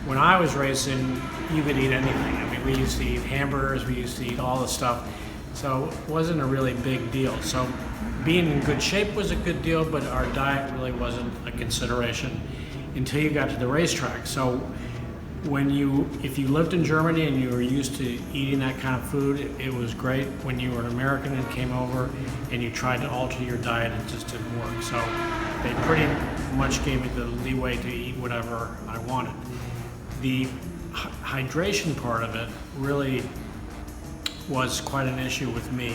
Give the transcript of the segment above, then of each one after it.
when I was racing, you could eat anything. I mean, we used to eat hamburgers, we used to eat all the stuff. So it wasn't a really big deal. So being in good shape was a good deal, but our diet really wasn't a consideration until you got to the racetrack. So if you lived in Germany and you were used to eating that kind of food, it was great. When you were an American and came over and you tried to alter your diet, it just didn't work. So they pretty much gave me the leeway to eat whatever I wanted. The hydration part of it really was quite an issue with me.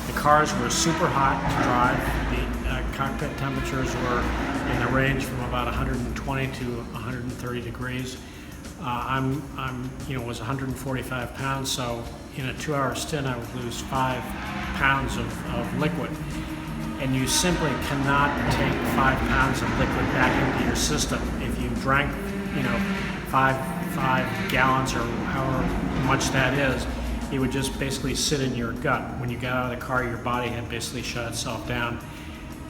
The cars were super hot to drive. The cockpit temperatures were in the range from about 120 to 130 degrees. Was 145 pounds, so in a 2-hour stint I would lose 5 pounds of liquid. And you simply cannot take 5 pounds of liquid back into your system. If you drank, 5 gallons or however much that is, it would just basically sit in your gut. When you got out of the car, your body had basically shut itself down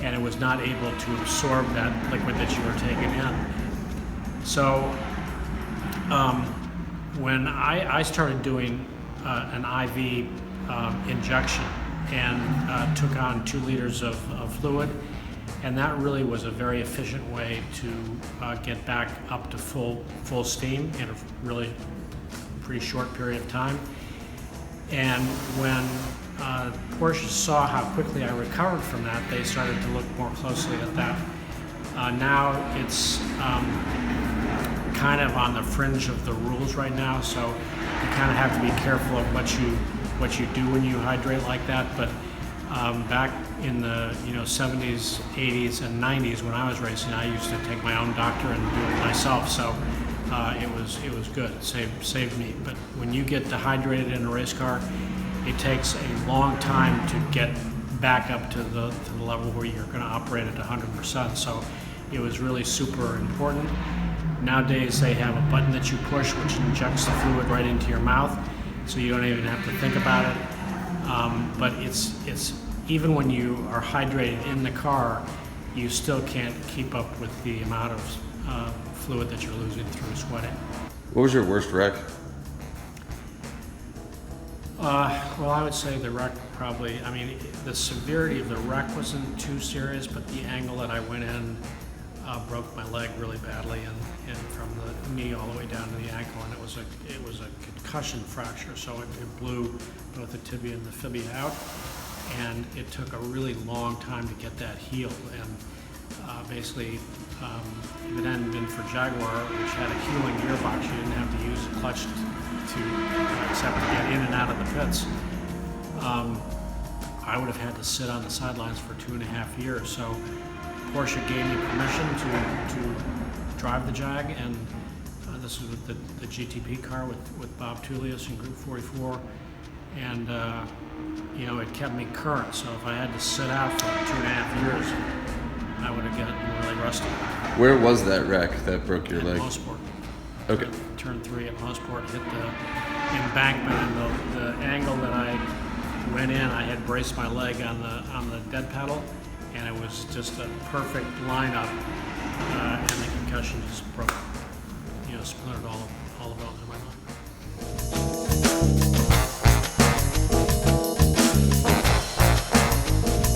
and it was not able to absorb that liquid that you were taking in. So when I started doing an IV injection and took on 2 liters of fluid, and that really was a very efficient way to get back up to full steam in a really pretty short period of time. And when Porsche saw how quickly I recovered from that, they started to look more closely at that. Now it's kind of on the fringe of the rules right now, so you kind of have to be careful of what you do when you hydrate like that. But back in the 70s, 80s, and 90s when I was racing, I used to take my own doctor and do it myself. So it was good. It saved me. But when you get dehydrated in a race car, it takes a long time to get back up to the level where you're going to operate at 100%. So it was really super important. Nowadays they have a button that you push which injects the fluid right into your mouth, so you don't even have to think about it. But it's even when you are hydrated in the car, you still can't keep up with the amount of fluid that you're losing through sweating. What was your worst wreck? Well, I would say the wreck probably, the severity of the wreck wasn't too serious, but the angle that I went in broke my leg really badly, and from the knee all the way down to the ankle, and it was a concussion fracture, so it blew both the tibia and the fibia out, and it took a really long time to get that healed. And basically, if it hadn't been for Jaguar, which had a healing gearbox, you didn't have to use a clutch except to get in and out of the pits. I would have had to sit on the sidelines for 2.5 years. So Porsche gave me permission to drive the Jag, and this was the GTP car with Bob Tullius in Group 44, and it kept me current. So if I had to sit out for 2.5 years, I would have gotten really rusty. Where was that wreck that broke your at leg? Mosport. Okay. Turn 3 at Mosport, hit the embankment, and the angle that I went in, I had braced my leg on the dead pedal, and it was just a perfect lineup, and the concussion just broke, splintered all the bones in my leg.